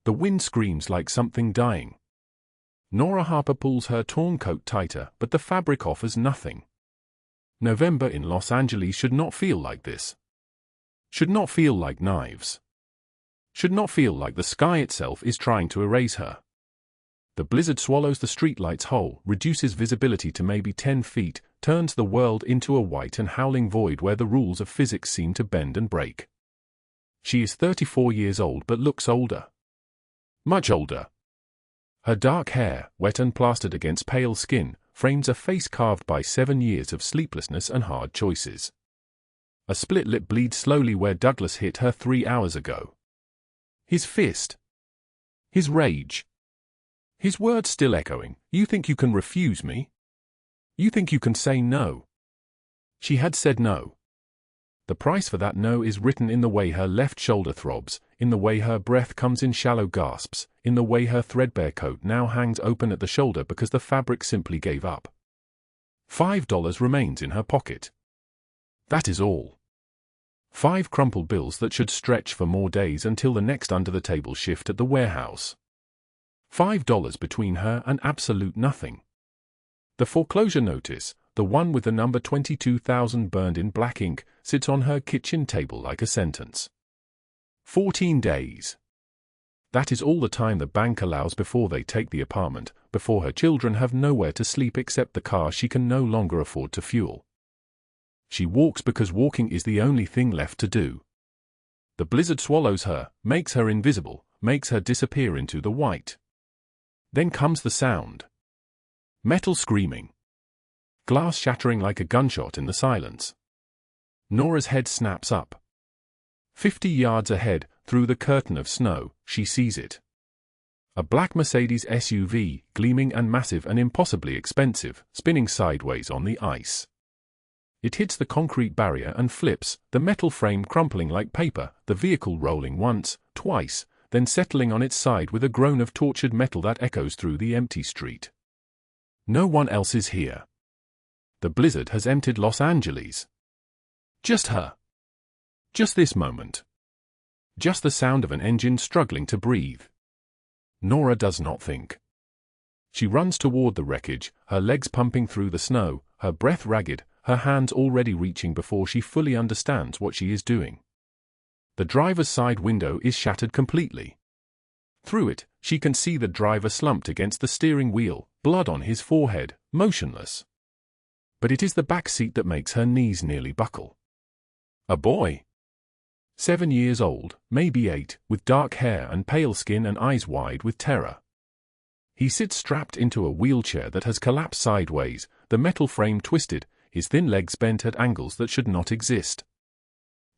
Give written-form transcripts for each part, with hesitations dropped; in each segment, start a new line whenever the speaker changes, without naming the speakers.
The wind screams like something dying. Nora Harper pulls her torn coat tighter, but the fabric offers nothing. November in Los Angeles should not feel like this. Should not feel like knives. Should not feel like the sky itself is trying to erase her. The blizzard swallows the streetlights whole, reduces visibility to maybe 10 feet, turns the world into a white and howling void where the rules of physics seem to bend and break. She is 34 years old but looks older. Much older. Her dark hair, wet and plastered against pale skin, frames a face carved by 7 years of sleeplessness and hard choices. A split lip bleeds slowly where Douglas hit her 3 hours ago. His fist. His rage. His words still echoing, "You think you can refuse me? You think you can say no?" She had said no. The price for that no is written in the way her left shoulder throbs, in the way her breath comes in shallow gasps, in the way her threadbare coat now hangs open at the shoulder because the fabric simply gave up. $5 remains in her pocket. That is all. 5 crumpled bills that should stretch for more days until the next under-the-table shift at the warehouse. $5 between her and absolute nothing. The foreclosure notice, the one with the number 22,000 burned in black ink, sits on her kitchen table like a sentence. 14 days. That is all the time the bank allows before they take the apartment, before her children have nowhere to sleep except the car she can no longer afford to fuel. She walks because walking is the only thing left to do. The blizzard swallows her, makes her invisible, makes her disappear into the white. Then comes the sound. Metal screaming. Glass shattering like a gunshot in the silence. Nora's head snaps up. 50 yards ahead, through the curtain of snow, she sees it. A black Mercedes SUV, gleaming and massive and impossibly expensive, spinning sideways on the ice. It hits the concrete barrier and flips, the metal frame crumpling like paper, the vehicle rolling once, twice, then settling on its side with a groan of tortured metal that echoes through the empty street. No one else is here. The blizzard has emptied Los Angeles. Just her. Just this moment. Just the sound of an engine struggling to breathe. Nora does not think. She runs toward the wreckage, her legs pumping through the snow, her breath ragged, her hands already reaching before she fully understands what she is doing. The driver's side window is shattered completely. Through it, she can see the driver slumped against the steering wheel, blood on his forehead, motionless. But it is the back seat that makes her knees nearly buckle. A boy. 7 years old, maybe 8, with dark hair and pale skin and eyes wide with terror. He sits strapped into a wheelchair that has collapsed sideways, the metal frame twisted, his thin legs bent at angles that should not exist.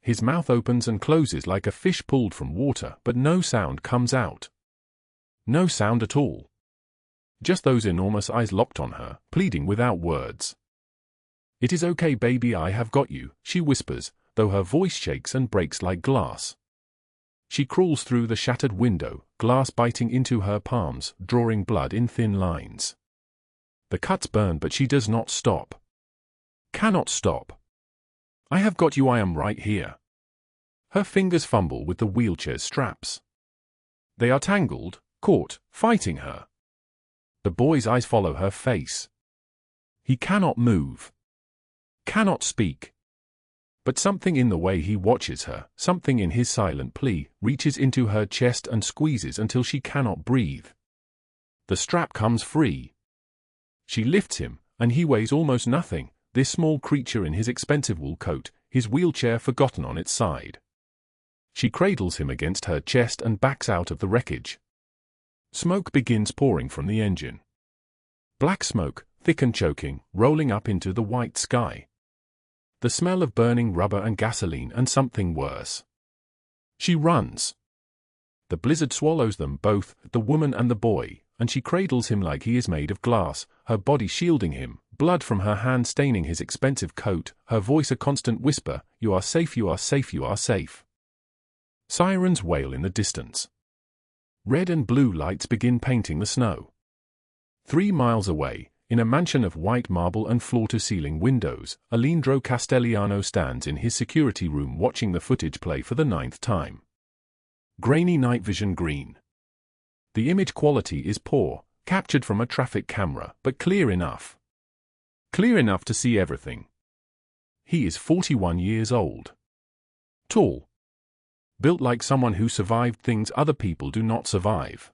His mouth opens and closes like a fish pulled from water, but no sound comes out. No sound at all. Just those enormous eyes locked on her, pleading without words. "It is okay, baby, I have got you," she whispers, though her voice shakes and breaks like glass. She crawls through the shattered window, glass biting into her palms, drawing blood in thin lines. The cuts burn, but she does not stop. Cannot stop. "I have got you, I am right here." Her fingers fumble with the wheelchair straps. They are tangled, caught, fighting her. The boy's eyes follow her face. He cannot move. Cannot speak. But something in the way he watches her, something in his silent plea, reaches into her chest and squeezes until she cannot breathe. The strap comes free. She lifts him, and he weighs almost nothing, this small creature in his expensive wool coat, his wheelchair forgotten on its side. She cradles him against her chest and backs out of the wreckage. Smoke begins pouring from the engine. Black smoke, thick and choking, rolling up into the white sky. The smell of burning rubber and gasoline and something worse. She runs. The blizzard swallows them both, the woman and the boy, and she cradles him like he is made of glass, her body shielding him, blood from her hand staining his expensive coat, her voice a constant whisper, "You are safe, you are safe, you are safe." Sirens wail in the distance. Red and blue lights begin painting the snow. 3 miles away, in a mansion of white marble and floor-to-ceiling windows, Aleandro Castellano stands in his security room watching the footage play for the 9th time. Grainy night vision green. The image quality is poor, captured from a traffic camera, but clear enough. Clear enough to see everything. He is 41 years old. Tall. Built like someone who survived things other people do not survive.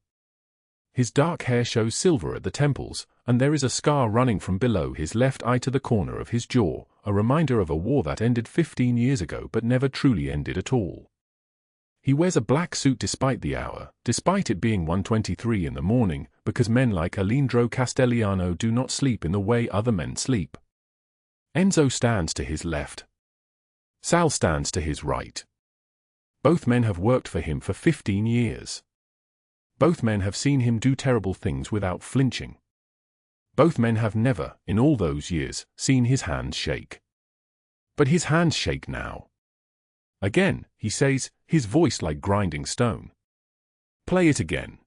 His dark hair shows silver at the temples, and there is a scar running from below his left eye to the corner of his jaw, a reminder of a war that ended 15 years ago but never truly ended at all. He wears a black suit despite the hour, despite it being 1:23 in the morning, because men like Aleandro Castellano do not sleep in the way other men sleep. Enzo stands to his left. Sal stands to his right. Both men have worked for him for 15 years. Both men have seen him do terrible things without flinching. Both men have never, in all those years, seen his hands shake. But his hands shake now. Again, he says, his voice like grinding stone. Play it again.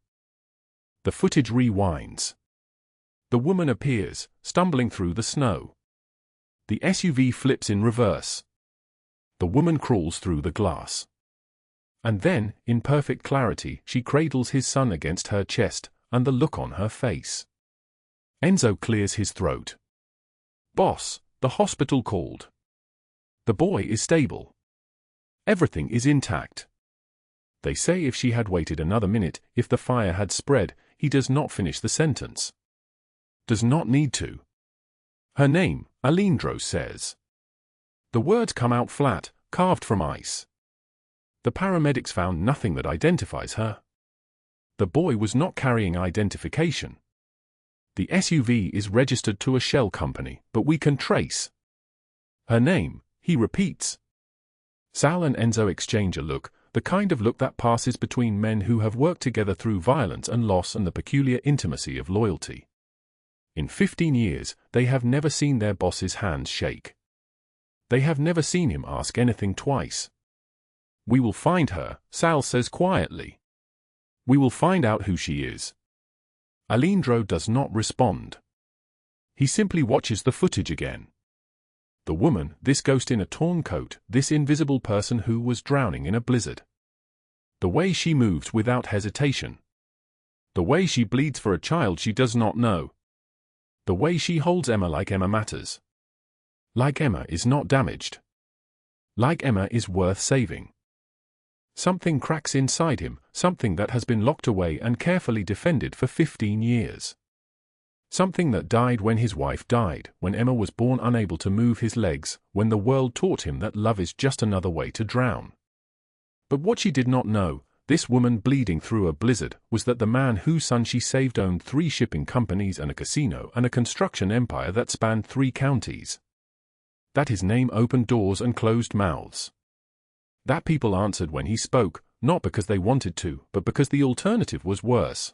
The footage rewinds. The woman appears, stumbling through the snow. The SUV flips in reverse. The woman crawls through the glass. And then, in perfect clarity, she cradles his son against her chest, and the look on her face. Enzo clears his throat. Boss, the hospital called. The boy is stable. Everything is intact. They say if she had waited another minute, if the fire had spread, he does not finish the sentence. Does not need to. Her name, Aleandro says. The words come out flat, carved from ice. The paramedics found nothing that identifies her. The boy was not carrying identification. The SUV is registered to a shell company, but we can trace. Her name, he repeats. Sal and Enzo exchange a look, the kind of look that passes between men who have worked together through violence and loss and the peculiar intimacy of loyalty. In 15 years, they have never seen their boss's hands shake. They have never seen him ask anything twice. We will find her, Sal says quietly. We will find out who she is. Aleandro does not respond. He simply watches the footage again. The woman, this ghost in a torn coat, this invisible person who was drowning in a blizzard. The way she moves without hesitation. The way she bleeds for a child she does not know. The way she holds Emma like Emma matters. Like Emma is not damaged. Like Emma is worth saving. Something cracks inside him, something that has been locked away and carefully defended for 15 years. Something that died when his wife died, when Emma was born unable to move his legs, when the world taught him that love is just another way to drown. But what she did not know, this woman bleeding through a blizzard, was that the man whose son she saved owned 3 shipping companies and a casino and a construction empire that spanned 3 counties. That his name opened doors and closed mouths. That people answered when he spoke, not because they wanted to, but because the alternative was worse.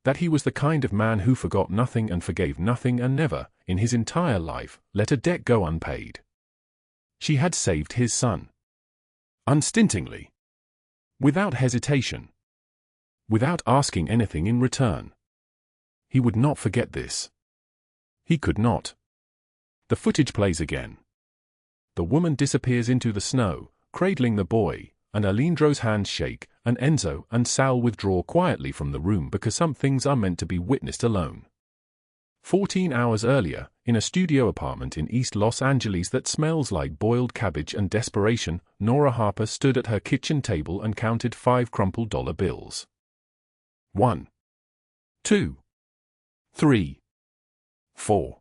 That he was the kind of man who forgot nothing and forgave nothing and never, in his entire life, let a debt go unpaid. She had saved his son. Unstintingly. Without hesitation. Without asking anything in return. He would not forget this. He could not. The footage plays again. The woman disappears into the snow, cradling the boy, and Aleandro's hands shake, and Enzo and Sal withdraw quietly from the room because some things are meant to be witnessed alone. 14 hours earlier, in a studio apartment in East Los Angeles that smells like boiled cabbage and desperation, Nora Harper stood at her kitchen table and counted 5 crumpled dollar bills. 1, 2, 3, 4,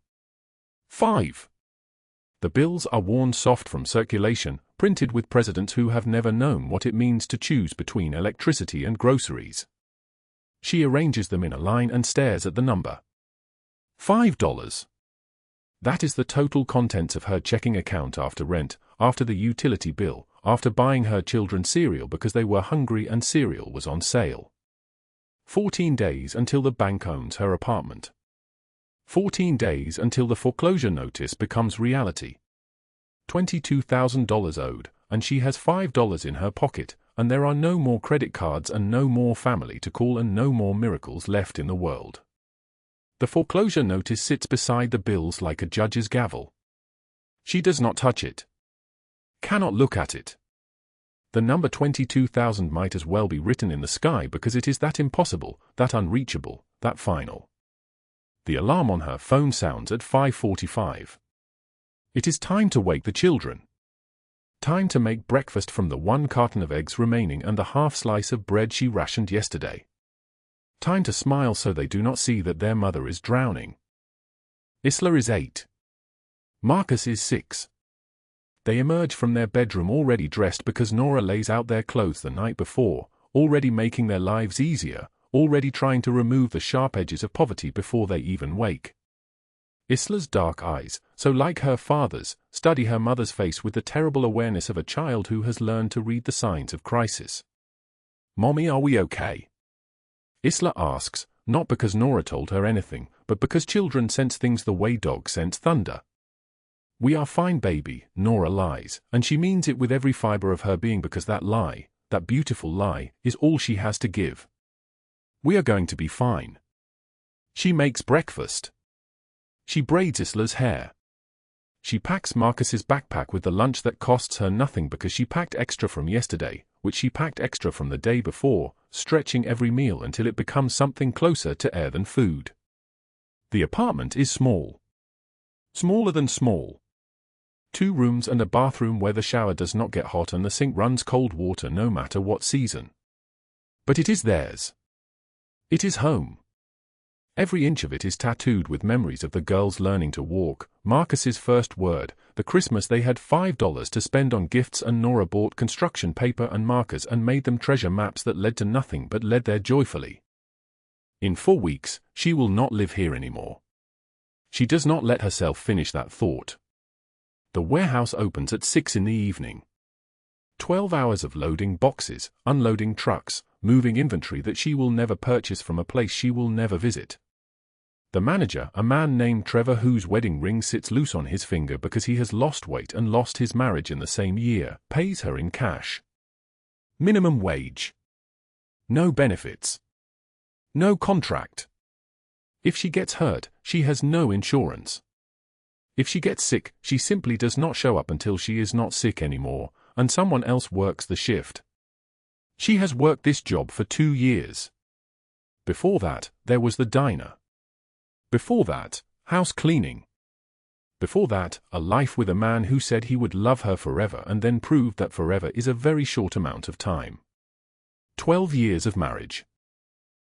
5. The bills are worn soft from circulation, printed with presidents who have never known what it means to choose between electricity and groceries. She arranges them in a line and stares at the number. $5. That is the total contents of her checking account after rent, after the utility bill, after buying her children cereal because they were hungry and cereal was on sale. 14 days until the bank owns her apartment. 14 days until the foreclosure notice becomes reality. $22,000 owed, and she has $5 in her pocket, and there are no more credit cards and no more family to call and no more miracles left in the world. The foreclosure notice sits beside the bills like a judge's gavel. She does not touch it. Cannot look at it. The number 22,000 might as well be written in the sky because it is that impossible, that unreachable, that final. The alarm on her phone sounds at 5:45. It is time to wake the children. Time to make breakfast from the 1 carton of eggs remaining and the half slice of bread she rationed yesterday. Time to smile so they do not see that their mother is drowning. Isla is 8. Marcus is 6. They emerge from their bedroom already dressed because Nora lays out their clothes the night before, already making their lives easier, already trying to remove the sharp edges of poverty before they even wake. Isla's dark eyes, so like her father's, study her mother's face with the terrible awareness of a child who has learned to read the signs of crisis. "Mommy, are we okay?" Isla asks, not because Nora told her anything, but because children sense things the way dogs sense thunder. "We are fine, baby," Nora lies, and she means it with every fiber of her being because that lie, that beautiful lie, is all she has to give. "We are going to be fine." She makes breakfast. She braids Isla's hair. She packs Marcus's backpack with the lunch that costs her nothing because she packed extra from yesterday, which she packed extra from the day before, stretching every meal until it becomes something closer to air than food. The apartment is small. Smaller than small. 2 rooms and a bathroom where the shower does not get hot and the sink runs cold water no matter what season. But it is theirs. It is home. Every inch of it is tattooed with memories of the girls learning to walk, Marcus's first word, the Christmas they had $5 to spend on gifts and Nora bought construction paper and markers and made them treasure maps that led to nothing but led there joyfully. In 4 weeks, she will not live here anymore. She does not let herself finish that thought. The warehouse opens at 6 in the evening. 12 hours of loading boxes, unloading trucks, moving inventory that she will never purchase from a place she will never visit. The manager, a man named Trevor whose wedding ring sits loose on his finger because he has lost weight and lost his marriage in the same year, pays her in cash. Minimum wage. No benefits. No contract. If she gets hurt, she has no insurance. If she gets sick, she simply does not show up until she is not sick anymore, and someone else works the shift. She has worked this job for 2 years. Before that, there was the diner. Before that, house cleaning. Before that, a life with a man who said he would love her forever and then proved that forever is a very short amount of time. 12 years of marriage.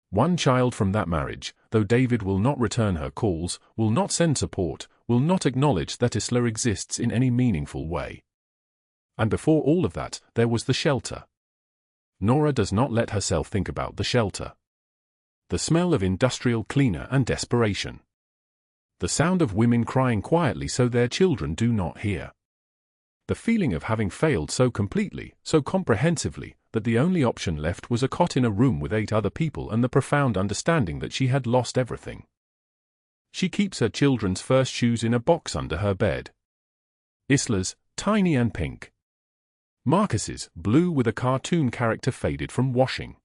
1 child from that marriage, though David will not return her calls, will not send support, will not acknowledge that Isla exists in any meaningful way. And before all of that, there was the shelter. Nora does not let herself think about the shelter. The smell of industrial cleaner and desperation. The sound of women crying quietly so their children do not hear. The feeling of having failed so completely, so comprehensively, that the only option left was a cot in a room with 8 other people and the profound understanding that she had lost everything. She keeps her children's first shoes in a box under her bed. Isla's, tiny and pink. Marcus's, blue with a cartoon character faded from washing.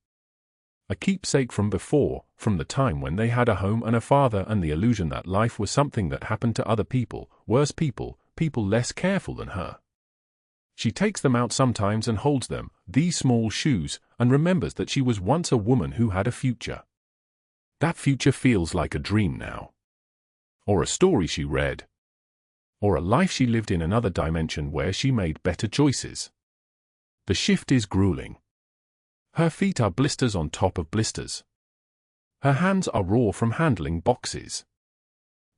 A keepsake from before, from the time when they had a home and a father and the illusion that life was something that happened to other people, worse people, people less careful than her. She takes them out sometimes and holds them, these small shoes, and remembers that she was once a woman who had a future. That future feels like a dream now. Or a story she read. Or a life she lived in another dimension where she made better choices. The shift is grueling. Her feet are blisters on top of blisters. Her hands are raw from handling boxes.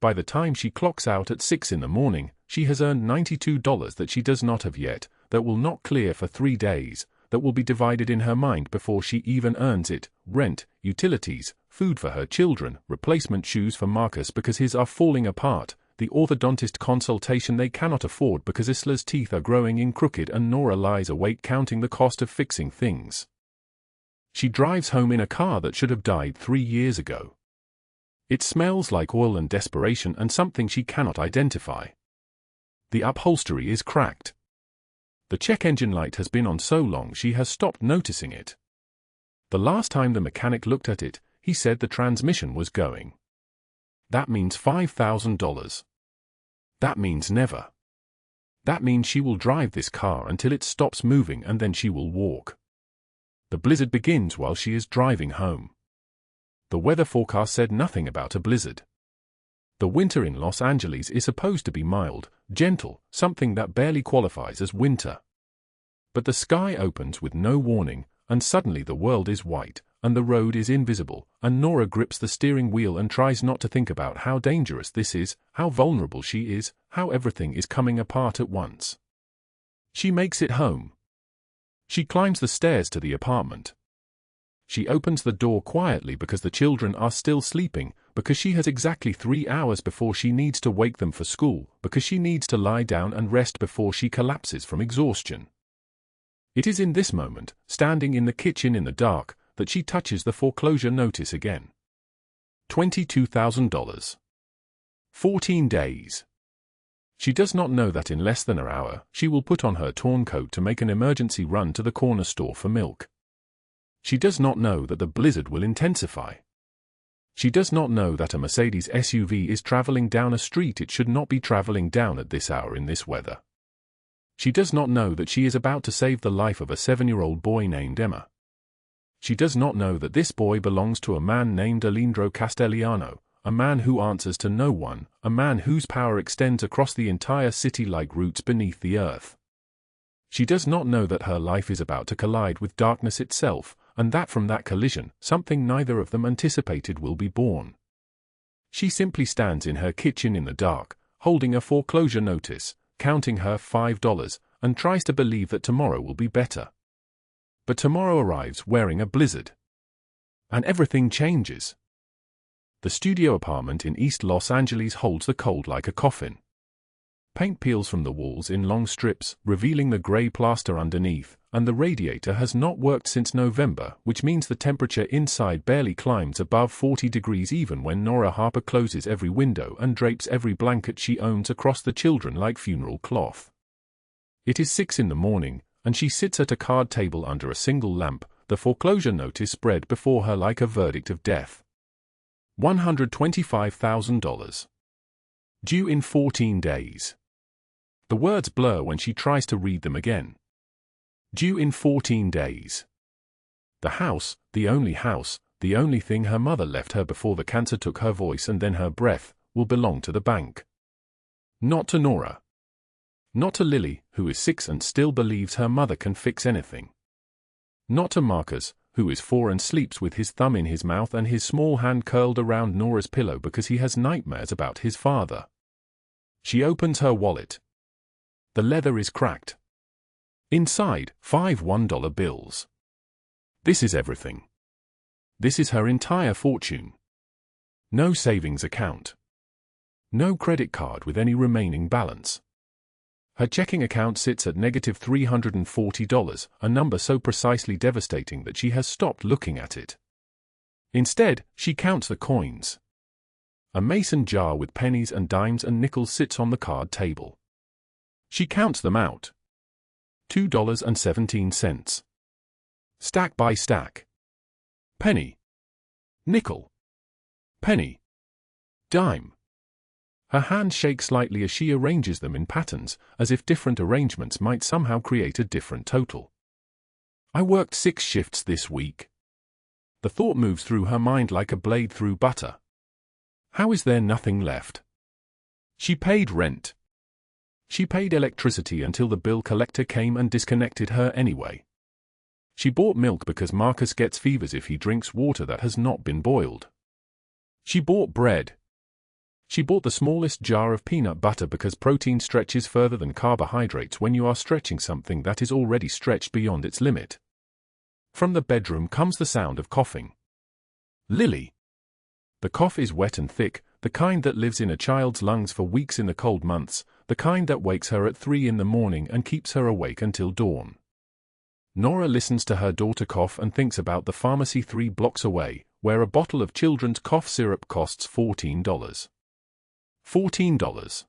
By the time she clocks out at 6 in the morning, she has earned $92 that she does not have yet, that will not clear for 3 days, that will be divided in her mind before she even earns it, rent, utilities, food for her children, replacement shoes for Marcus because his are falling apart, the orthodontist consultation they cannot afford because Isla's teeth are growing in crooked and Nora lies awake counting the cost of fixing things. She drives home in a car that should have died 3 years ago. It smells like oil and desperation and something she cannot identify. The upholstery is cracked. The check engine light has been on so long she has stopped noticing it. The last time the mechanic looked at it, he said the transmission was going. That means $5,000. That means never. That means she will drive this car until it stops moving and then she will walk. The blizzard begins while she is driving home. The weather forecast said nothing about a blizzard. The winter in Los Angeles is supposed to be mild, gentle, something that barely qualifies as winter. But the sky opens with no warning, and suddenly the world is white, and the road is invisible, and Nora grips the steering wheel and tries not to think about how dangerous this is, how vulnerable she is, how everything is coming apart at once. She makes it home. She climbs the stairs to the apartment. She opens the door quietly because the children are still sleeping, because she has exactly 3 hours before she needs to wake them for school, because she needs to lie down and rest before she collapses from exhaustion. It is in this moment, standing in the kitchen in the dark, that she touches the foreclosure notice again. $22,000. 14 days. She does not know that in less than an hour, she will put on her torn coat to make an emergency run to the corner store for milk. She does not know that the blizzard will intensify. She does not know that a Mercedes SUV is traveling down a street it should not be traveling down at this hour in this weather. She does not know that she is about to save the life of a 7-year-old boy named Emma. She does not know that this boy belongs to a man named Aleandro Castellano, a man who answers to no one, a man whose power extends across the entire city like roots beneath the earth. She does not know that her life is about to collide with darkness itself, and that from that collision, something neither of them anticipated will be born. She simply stands in her kitchen in the dark, holding a foreclosure notice, counting her $5, and tries to believe that tomorrow will be better. But tomorrow arrives wearing a blizzard. And everything changes. The studio apartment in East Los Angeles holds the cold like a coffin. Paint peels from the walls in long strips, revealing the gray plaster underneath, and the radiator has not worked since November, which means the temperature inside barely climbs above 40 degrees even when Nora Harper closes every window and drapes every blanket she owns across the children like funeral cloth. It is 6 in the morning, and she sits at a card table under a single lamp, the foreclosure notice spread before her like a verdict of death. $125,000. Due in 14 days. The words blur when she tries to read them again. Due in 14 days. The house, the only thing her mother left her before the cancer took her voice and then her breath, will belong to the bank. Not to Nora. Not to Lily, who is 6 and still believes her mother can fix anything. Not to Marcus, who is 4 and sleeps with his thumb in his mouth and his small hand curled around Nora's pillow because he has nightmares about his father. She opens her wallet. The leather is cracked. Inside, 5 $1 bills. This is everything. This is her entire fortune. No savings account. No credit card with any remaining balance. Her checking account sits at negative $340, a number so precisely devastating that she has stopped looking at it. Instead, she counts the coins. A mason jar with pennies and dimes and nickels sits on the card table. She counts them out. $2.17. Stack by stack. Penny. Nickel. Penny. Dime. Her hands shake slightly as she arranges them in patterns, as if different arrangements might somehow create a different total. I worked 6 shifts this week. The thought moves through her mind like a blade through butter. How is there nothing left? She paid rent. She paid electricity until the bill collector came and disconnected her anyway. She bought milk because Marcus gets fevers if he drinks water that has not been boiled. She bought bread. She bought the smallest jar of peanut butter because protein stretches further than carbohydrates when you are stretching something that is already stretched beyond its limit. From the bedroom comes the sound of coughing. Lily. The cough is wet and thick, the kind that lives in a child's lungs for weeks in the cold months, the kind that wakes her at 3 in the morning and keeps her awake until dawn. Nora listens to her daughter cough and thinks about the pharmacy 3 blocks away, where a bottle of children's cough syrup costs $14. $14.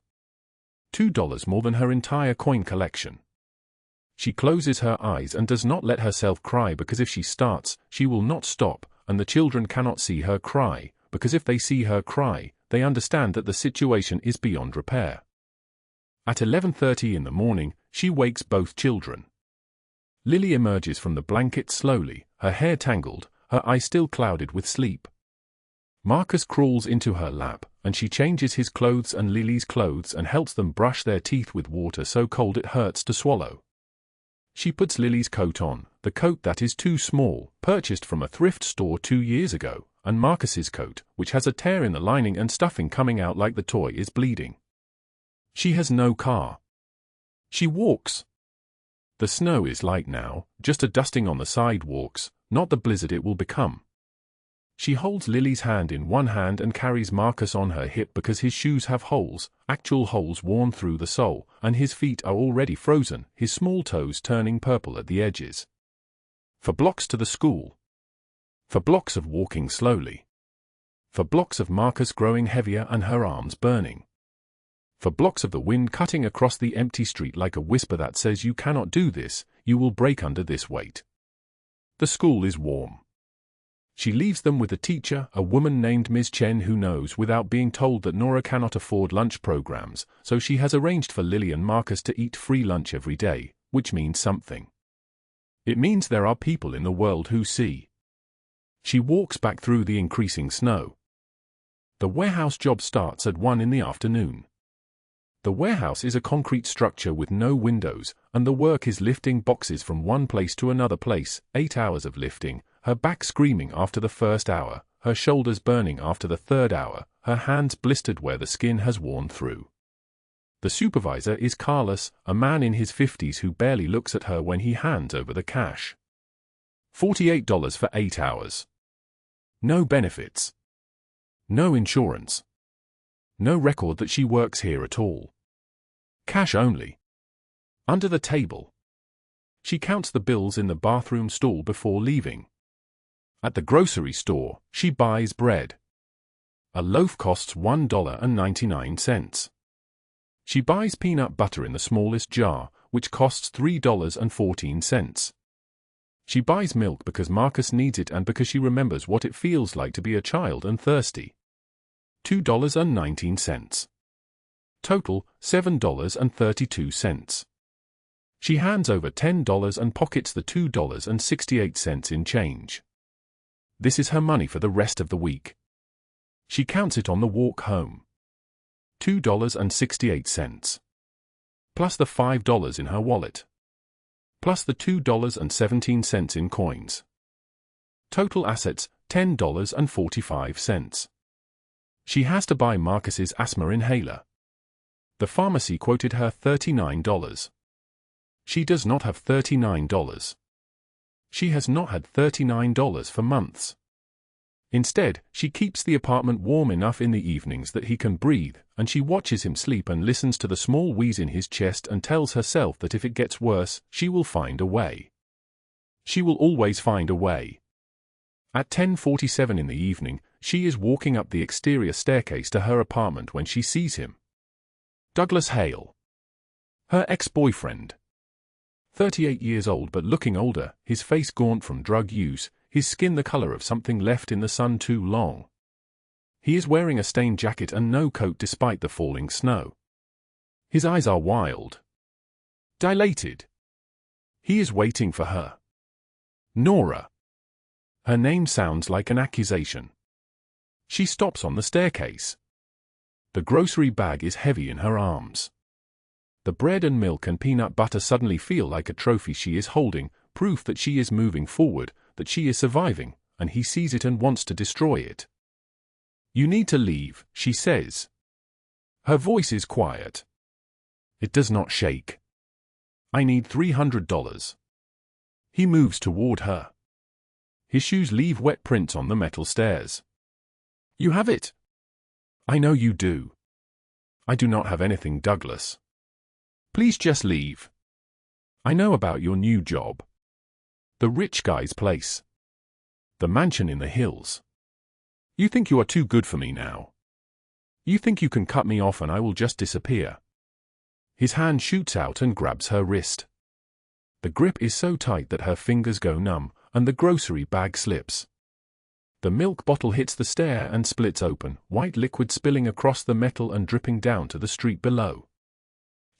$2 more than her entire coin collection. She closes her eyes and does not let herself cry because if she starts, she will not stop, and the children cannot see her cry, because if they see her cry, they understand that the situation is beyond repair. At 11:30 in the morning, she wakes both children. Lily emerges from the blanket slowly, her hair tangled, her eyes still clouded with sleep. Marcus crawls into her lap, and she changes his clothes and Lily's clothes and helps them brush their teeth with water so cold it hurts to swallow. She puts Lily's coat on, the coat that is too small, purchased from a thrift store 2 years ago, and Marcus's coat, which has a tear in the lining and stuffing coming out like the toy is bleeding. She has no car. She walks. The snow is light now, just a dusting on the sidewalks, not the blizzard it will become. She holds Lily's hand in one hand and carries Marcus on her hip because his shoes have holes, actual holes worn through the sole, and his feet are already frozen, his small toes turning purple at the edges. For blocks to the school. For blocks of walking slowly. For blocks of Marcus growing heavier and her arms burning. For blocks of the wind cutting across the empty street like a whisper that says you cannot do this, you will break under this weight. The school is warm. She leaves them with a teacher, a woman named Ms. Chen who knows without being told that Nora cannot afford lunch programs, so she has arranged for Lily and Marcus to eat free lunch every day, which means something. It means there are people in the world who see. She walks back through the increasing snow. The warehouse job starts at 1 in the afternoon. The warehouse is a concrete structure with no windows, and the work is lifting boxes from one place to another place, 8 hours of lifting, her back screaming after the first hour, her shoulders burning after the third hour, her hands blistered where the skin has worn through. The supervisor is Carlos, a man in his 50s who barely looks at her when he hands over the cash. $48 for 8 hours. No benefits. No insurance. No record that she works here at all. Cash only. Under the table. She counts the bills in the bathroom stall before leaving. At the grocery store, she buys bread. A loaf costs $1.99. She buys peanut butter in the smallest jar, which costs $3.14. She buys milk because Marcus needs it and because she remembers what it feels like to be a child and thirsty. $2.19. Total, $7.32. She hands over $10 and pockets the $2.68 in change. This is her money for the rest of the week. She counts it on the walk home. $2.68. Plus the $5 in her wallet. Plus the $2.17 in coins. Total assets, $10.45. She has to buy Marcus's asthma inhaler. The pharmacy quoted her $39. She does not have $39. She has not had $39 for months. Instead, she keeps the apartment warm enough in the evenings that he can breathe, and she watches him sleep and listens to the small wheeze in his chest and tells herself that if it gets worse, she will find a way. She will always find a way. At 10:47 in the evening, she is walking up the exterior staircase to her apartment when she sees him. Douglas Hale. Her ex-boyfriend. 38 years old but looking older, his face gaunt from drug use, his skin the color of something left in the sun too long. He is wearing a stained jacket and no coat despite the falling snow. His eyes are wild. Dilated. He is waiting for her. Nora. Her name sounds like an accusation. She stops on the staircase. The grocery bag is heavy in her arms. The bread and milk and peanut butter suddenly feel like a trophy she is holding, proof that she is moving forward, that she is surviving, and he sees it and wants to destroy it. "You need to leave," she says. Her voice is quiet. It does not shake. "I need $300. He moves toward her. His shoes leave wet prints on the metal stairs. "You have it." "I know you do." "I do not have anything, Douglas. Please just leave. I know about your new job. The rich guy's place. The mansion in the hills. You think you are too good for me now. You think you can cut me off and I will just disappear." His hand shoots out and grabs her wrist. The grip is so tight that her fingers go numb, and the grocery bag slips. The milk bottle hits the stair and splits open, white liquid spilling across the metal and dripping down to the street below.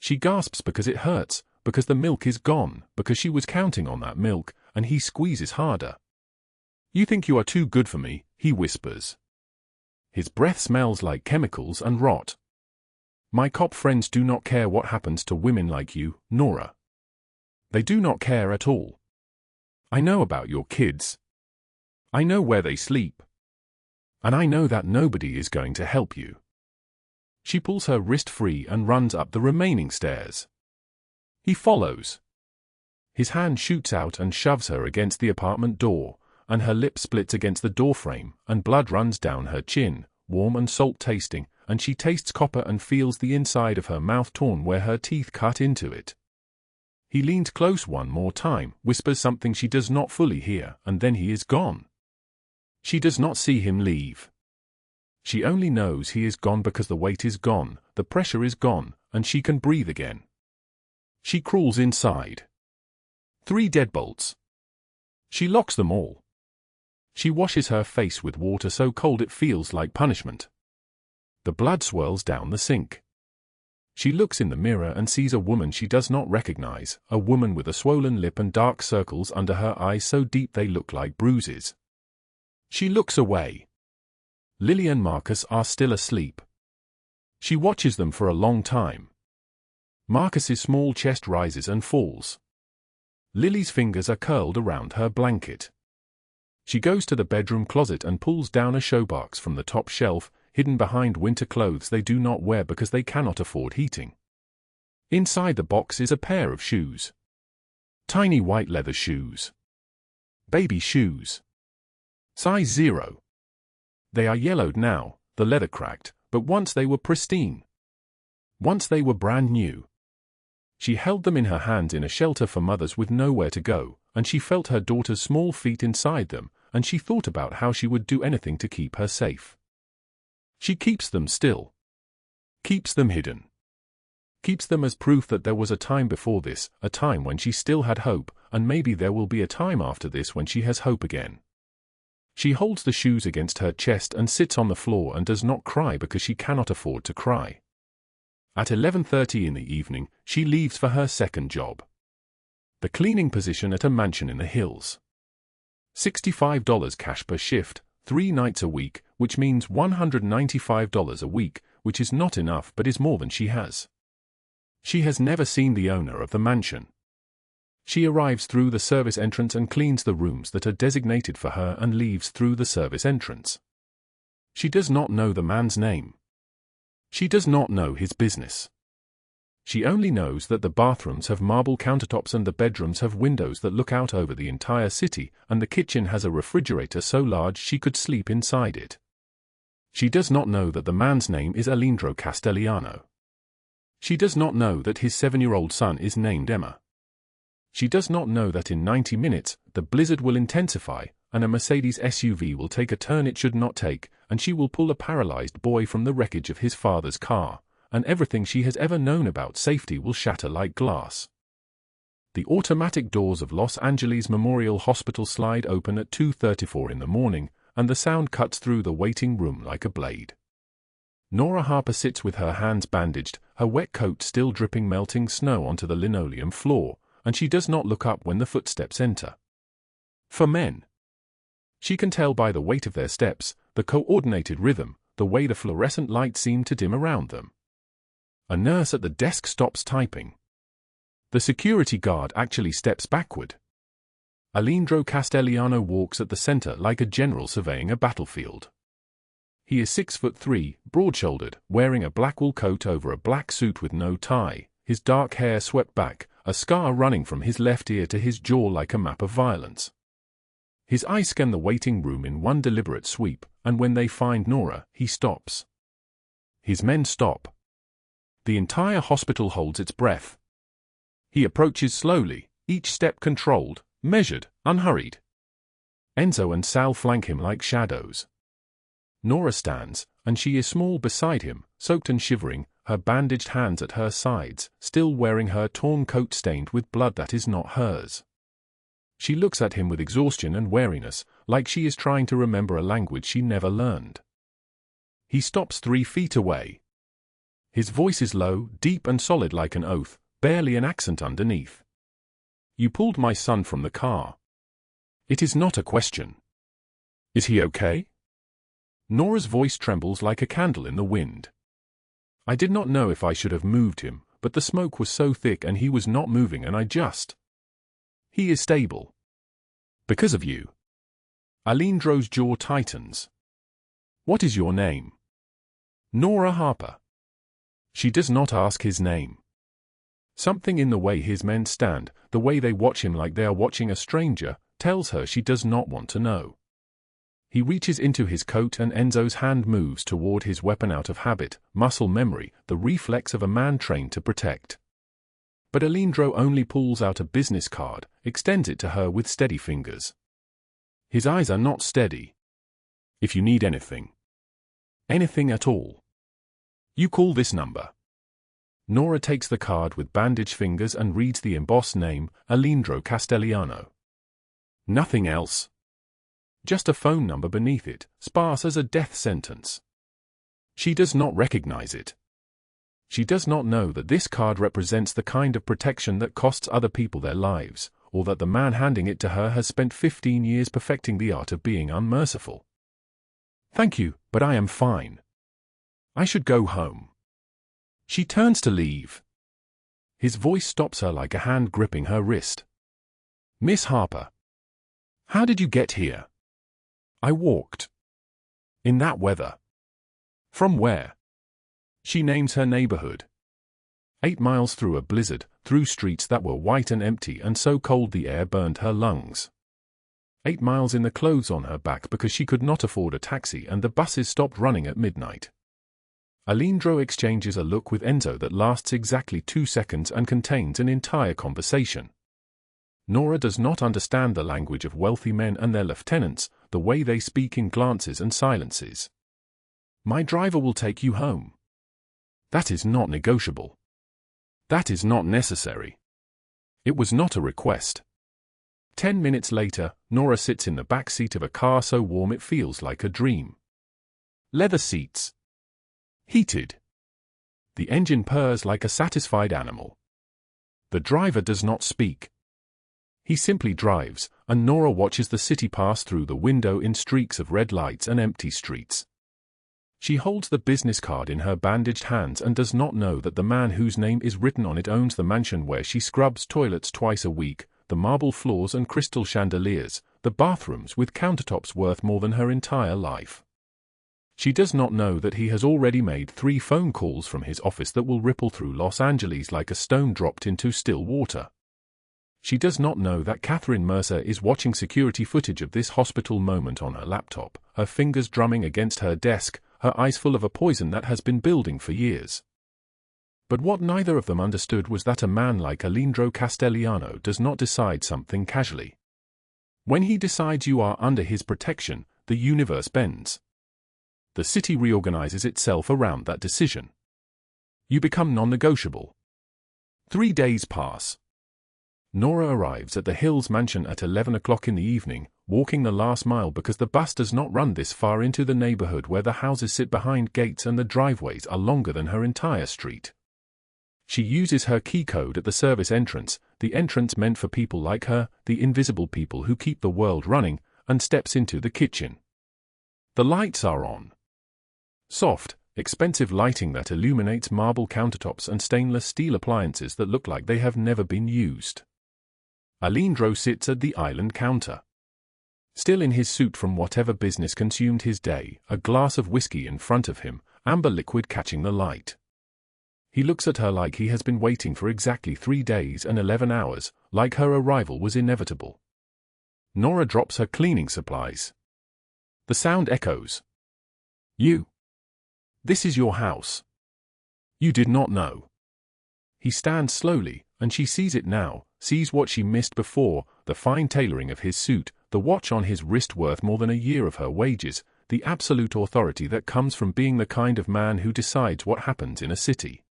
She gasps because it hurts, because the milk is gone, because she was counting on that milk, and he squeezes harder. "You think you are too good for me," he whispers. His breath smells like chemicals and rot. "My cop friends do not care what happens to women like you, Nora. They do not care at all. I know about your kids. I know where they sleep. And I know that nobody is going to help you." She pulls her wrist free and runs up the remaining stairs. He follows. His hand shoots out and shoves her against the apartment door, and her lip splits against the doorframe, and blood runs down her chin, warm and salt-tasting, and she tastes copper and feels the inside of her mouth torn where her teeth cut into it. He leans close one more time, whispers something she does not fully hear, and then he is gone. She does not see him leave. She only knows he is gone because the weight is gone, the pressure is gone, and she can breathe again. She crawls inside. 3 deadbolts. She locks them all. She washes her face with water so cold it feels like punishment. The blood swirls down the sink. She looks in the mirror and sees a woman she does not recognize, a woman with a swollen lip and dark circles under her eyes so deep they look like bruises. She looks away. Lily and Marcus are still asleep. She watches them for a long time. Marcus's small chest rises and falls. Lily's fingers are curled around her blanket. She goes to the bedroom closet and pulls down a showbox from the top shelf, hidden behind winter clothes they do not wear because they cannot afford heating. Inside the box is a pair of shoes. Tiny white leather shoes. Baby shoes. Size 0. They are yellowed now, the leather cracked, but once they were pristine. Once they were brand new. She held them in her hands in a shelter for mothers with nowhere to go, and she felt her daughter's small feet inside them, and she thought about how she would do anything to keep her safe. She keeps them still. Keeps them hidden. Keeps them as proof that there was a time before this, a time when she still had hope, and maybe there will be a time after this when she has hope again. She holds the shoes against her chest and sits on the floor and does not cry because she cannot afford to cry. At 11:30 in the evening, she leaves for her second job. The cleaning position at a mansion in the hills. $65 cash per shift, 3 nights a week, which means $195 a week, which is not enough but is more than she has. She has never seen the owner of the mansion. She arrives through the service entrance and cleans the rooms that are designated for her and leaves through the service entrance. She does not know the man's name. She does not know his business. She only knows that the bathrooms have marble countertops and the bedrooms have windows that look out over the entire city, and the kitchen has a refrigerator so large she could sleep inside it. She does not know that the man's name is Aleandro Castellano. She does not know that his 7-year-old son is named Emma. She does not know that in 90 minutes, the blizzard will intensify, and a Mercedes SUV will take a turn it should not take, and she will pull a paralyzed boy from the wreckage of his father's car, and everything she has ever known about safety will shatter like glass. The automatic doors of Los Angeles Memorial Hospital slide open at 2:34 in the morning, and the sound cuts through the waiting room like a blade. Nora Harper sits with her hands bandaged, her wet coat still dripping melting snow onto the linoleum floor, and she does not look up when the footsteps enter. For men. She can tell by the weight of their steps, the coordinated rhythm, the way the fluorescent lights seem to dim around them. A nurse at the desk stops typing. The security guard actually steps backward. Aleandro Castellano walks at the center like a general surveying a battlefield. He is 6'3", broad-shouldered, wearing a black wool coat over a black suit with no tie, his dark hair swept back, a scar running from his left ear to his jaw like a map of violence. His eyes scan the waiting room in one deliberate sweep, and when they find Nora, he stops. His men stop. The entire hospital holds its breath. He approaches slowly, each step controlled, measured, unhurried. Enzo and Sal flank him like shadows. Nora stands, and she is small beside him, soaked and shivering, her bandaged hands at her sides, still wearing her torn coat stained with blood that is not hers. She looks at him with exhaustion and weariness, like she is trying to remember a language she never learned. He stops 3 feet away. His voice is low, deep and solid like an oath, barely an accent underneath. You pulled my son from the car. It is not a question. Is he okay? Nora's voice trembles like a candle in the wind. I did not know if I should have moved him, but the smoke was so thick and he was not moving and I just... He is stable. Because of you. Aleandro's jaw tightens. What is your name? Nora Harper. She does not ask his name. Something in the way his men stand, the way they watch him like they are watching a stranger, tells her she does not want to know. He reaches into his coat and Enzo's hand moves toward his weapon out of habit, muscle memory, the reflex of a man trained to protect. But Aleandro only pulls out a business card, extends it to her with steady fingers. His eyes are not steady. If you need anything. Anything at all. You call this number. Nora takes the card with bandaged fingers and reads the embossed name, Aleandro Castellano. Nothing else. Just a phone number beneath it, sparse as a death sentence. She does not recognize it. She does not know that this card represents the kind of protection that costs other people their lives, or that the man handing it to her has spent 15 years perfecting the art of being unmerciful. Thank you, but I am fine. I should go home. She turns to leave. His voice stops her like a hand gripping her wrist. Miss Harper. How did you get here? I walked. In that weather. From where? She names her neighborhood. 8 miles through a blizzard, through streets that were white and empty and so cold the air burned her lungs. 8 miles in the clothes on her back because she could not afford a taxi and the buses stopped running at midnight. Aleandro exchanges a look with Enzo that lasts exactly 2 seconds and contains an entire conversation. Nora does not understand the language of wealthy men and their lieutenants, the way they speak in glances and silences. My driver will take you home. That is not negotiable. That is not necessary. It was not a request. 10 minutes later, Nora sits in the back seat of a car so warm it feels like a dream. Leather seats. Heated. The engine purrs like a satisfied animal. The driver does not speak. He simply drives, and Nora watches the city pass through the window in streaks of red lights and empty streets. She holds the business card in her bandaged hands and does not know that the man whose name is written on it owns the mansion where she scrubs toilets twice a week, the marble floors and crystal chandeliers, the bathrooms with countertops worth more than her entire life. She does not know that he has already made 3 phone calls from his office that will ripple through Los Angeles like a stone dropped into still water. She does not know that Catherine Mercer is watching security footage of this hospital moment on her laptop, her fingers drumming against her desk, her eyes full of a poison that has been building for years. But what neither of them understood was that a man like Aleandro Castellano does not decide something casually. When he decides you are under his protection, the universe bends. The city reorganizes itself around that decision. You become non-negotiable. 3 days pass. Nora arrives at the Hills mansion at 11 o'clock in the evening, walking the last mile because the bus does not run this far into the neighborhood where the houses sit behind gates and the driveways are longer than her entire street. She uses her key code at the service entrance, the entrance meant for people like her, the invisible people who keep the world running, and steps into the kitchen. The lights are on. Soft, expensive lighting that illuminates marble countertops and stainless steel appliances that look like they have never been used. Aleandro sits at the island counter. Still in his suit from whatever business consumed his day, a glass of whiskey in front of him, amber liquid catching the light. He looks at her like he has been waiting for exactly 3 days and 11 hours, like her arrival was inevitable. Nora drops her cleaning supplies. The sound echoes. You. This is your house. You did not know. He stands slowly, and she sees it now, sees what she missed before, the fine tailoring of his suit, the watch on his wrist worth more than a year of her wages, the absolute authority that comes from being the kind of man who decides what happens in a city.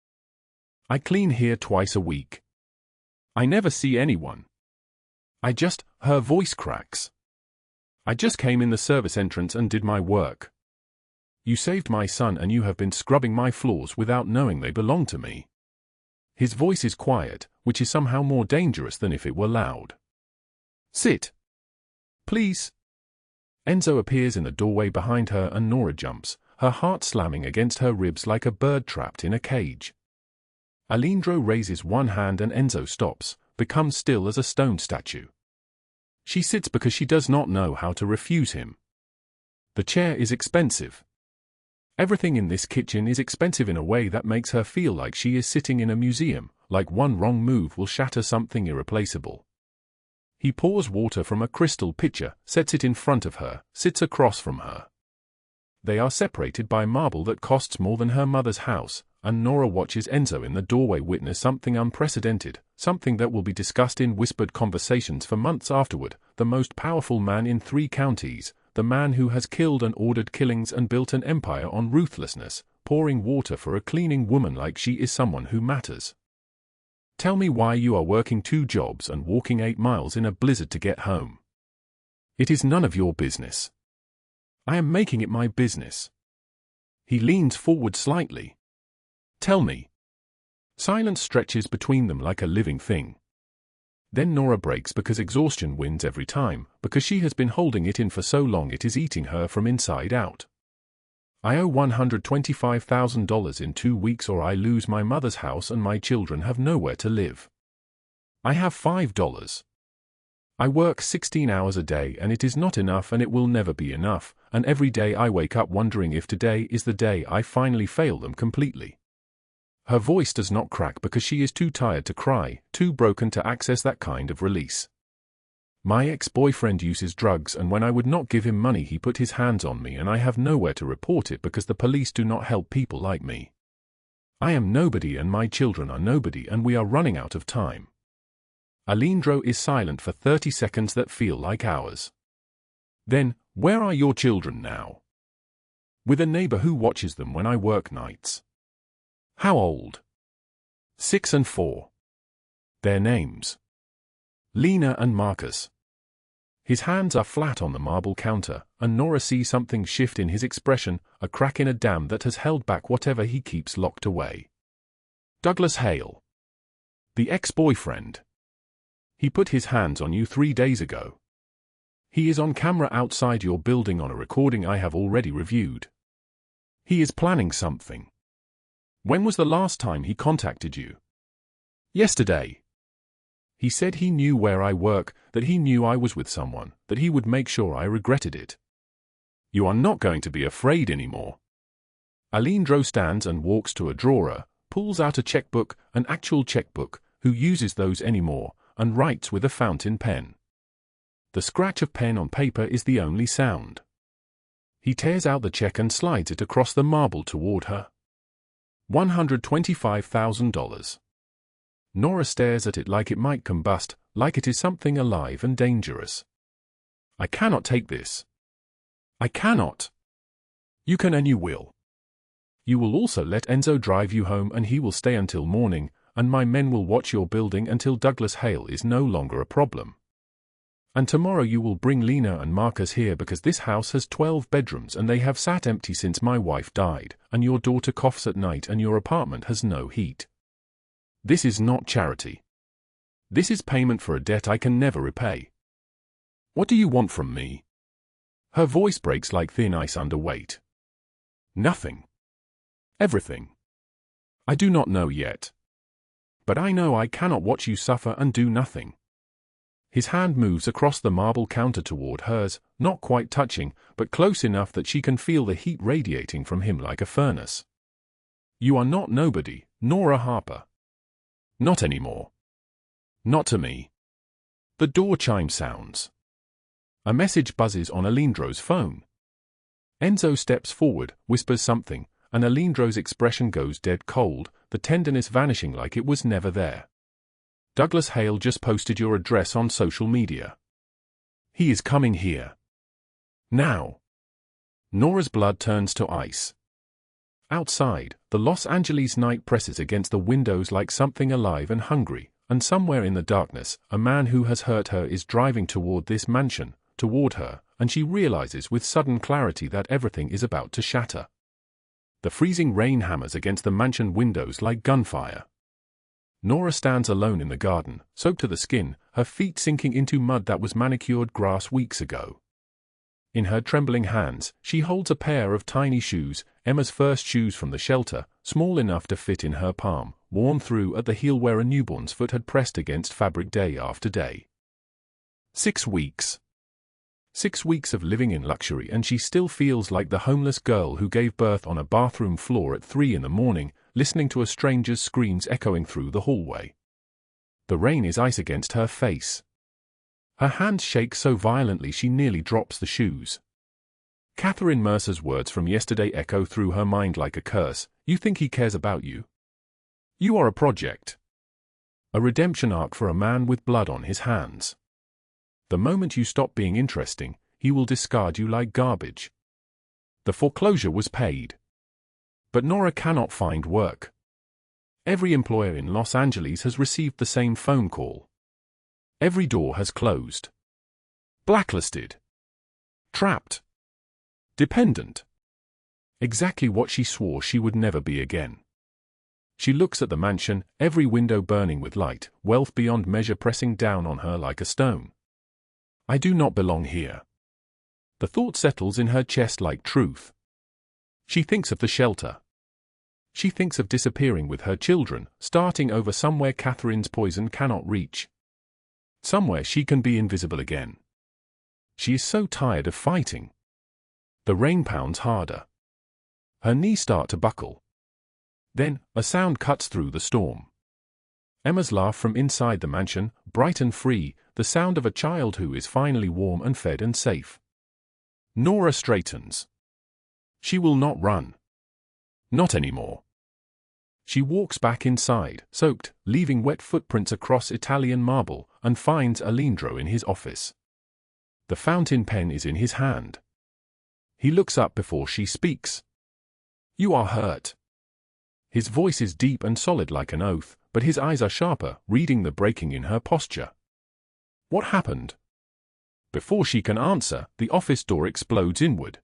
I clean here twice a week. I never see anyone. Her voice cracks. I just came in the service entrance and did my work. You saved my son and you have been scrubbing my floors without knowing they belong to me. His voice is quiet, which is somehow more dangerous than if it were loud. Sit. Please. Enzo appears in the doorway behind her and Nora jumps, her heart slamming against her ribs like a bird trapped in a cage. Aleandro raises one hand and Enzo stops, becomes still as a stone statue. She sits because she does not know how to refuse him. The chair is expensive. Everything in this kitchen is expensive in a way that makes her feel like she is sitting in a museum, like one wrong move will shatter something irreplaceable. He pours water from a crystal pitcher, sets it in front of her, sits across from her. They are separated by marble that costs more than her mother's house, and Nora watches Enzo in the doorway witness something unprecedented, something that will be discussed in whispered conversations for months afterward, the most powerful man in 3 counties, the man who has killed and ordered killings and built an empire on ruthlessness, pouring water for a cleaning woman like she is someone who matters. Tell me why you are working 2 jobs and walking 8 miles in a blizzard to get home. It is none of your business. I am making it my business. He leans forward slightly. Tell me. Silence stretches between them like a living thing. Then Nora breaks because exhaustion wins every time, because she has been holding it in for so long it is eating her from inside out. I owe $125,000 in 2 weeks or I lose my mother's house and my children have nowhere to live. I have $5. I work 16 hours a day and it is not enough and it will never be enough, and every day I wake up wondering if today is the day I finally fail them completely. Her voice does not crack because she is too tired to cry, too broken to access that kind of release. My ex-boyfriend uses drugs and when I would not give him money he put his hands on me and I have nowhere to report it because the police do not help people like me. I am nobody and my children are nobody and we are running out of time. Aleandro is silent for 30 seconds that feel like hours. Then, where are your children now? With a neighbor who watches them when I work nights. How old? 6 and 4. Their names? Lena and Marcus. His hands are flat on the marble counter, and Nora sees something shift in his expression, a crack in a dam that has held back whatever he keeps locked away. Douglas Hale. The ex-boyfriend. He put his hands on you 3 days ago. He is on camera outside your building on a recording I have already reviewed. He is planning something. When was the last time he contacted you? Yesterday. He said he knew where I work, that he knew I was with someone, that he would make sure I regretted it. You are not going to be afraid anymore. Aleandro stands and walks to a drawer, pulls out a checkbook, an actual checkbook, who uses those anymore, and writes with a fountain pen. The scratch of pen on paper is the only sound. He tears out the check and slides it across the marble toward her. $125,000. Nora stares at it like it might combust, like it is something alive and dangerous. I cannot take this. I cannot. You can and you will. You will also let Enzo drive you home and he will stay until morning, and my men will watch your building until Douglas Hale is no longer a problem. And tomorrow you will bring Lena and Marcus here because this house has 12 bedrooms and they have sat empty since my wife died, and your daughter coughs at night and your apartment has no heat. This is not charity. This is payment for a debt I can never repay. What do you want from me? Her voice breaks like thin ice under weight. Nothing. Everything. I do not know yet. But I know I cannot watch you suffer and do nothing. His hand moves across the marble counter toward hers, not quite touching, but close enough that she can feel the heat radiating from him like a furnace. You are not nobody, Nora Harper. Not anymore. Not to me. The door chime sounds. A message buzzes on Aleandro's phone. Enzo steps forward, whispers something, and Aleandro's expression goes dead cold, the tenderness vanishing like it was never there. Douglas Hale just posted your address on social media. He is coming here. Now. Nora's blood turns to ice. Outside, the Los Angeles night presses against the windows like something alive and hungry, and somewhere in the darkness, a man who has hurt her is driving toward this mansion, toward her, and she realizes with sudden clarity that everything is about to shatter. The freezing rain hammers against the mansion windows like gunfire. Nora stands alone in the garden, soaked to the skin, her feet sinking into mud that was manicured grass weeks ago. In her trembling hands, she holds a pair of tiny shoes, Emma's first shoes from the shelter, small enough to fit in her palm, worn through at the heel where a newborn's foot had pressed against fabric day after day. 6 weeks. 6 weeks of living in luxury, and she still feels like the homeless girl who gave birth on a bathroom floor at 3 in the morning, listening to a stranger's screams echoing through the hallway. The rain is ice against her face. Her hands shake so violently she nearly drops the shoes. Catherine Mercer's words from yesterday echo through her mind like a curse. You think he cares about you? You are a project. A redemption arc for a man with blood on his hands. The moment you stop being interesting, he will discard you like garbage. The foreclosure was paid. But Nora cannot find work. Every employer in Los Angeles has received the same phone call. Every door has closed. Blacklisted. Trapped. Dependent. Exactly what she swore she would never be again. She looks at the mansion, every window burning with light, wealth beyond measure pressing down on her like a stone. I do not belong here. The thought settles in her chest like truth. She thinks of the shelter. She thinks of disappearing with her children, starting over somewhere Catherine's poison cannot reach. Somewhere she can be invisible again. She is so tired of fighting. The rain pounds harder. Her knees start to buckle. Then, a sound cuts through the storm. Emma's laugh from inside the mansion, bright and free, the sound of a child who is finally warm and fed and safe. Nora straightens. She will not run. Not anymore. She walks back inside, soaked, leaving wet footprints across Italian marble, and finds Aleandro in his office. The fountain pen is in his hand. He looks up before she speaks. You are hurt. His voice is deep and solid like an oath, but his eyes are sharper, reading the breaking in her posture. What happened? Before she can answer, the office door explodes inward.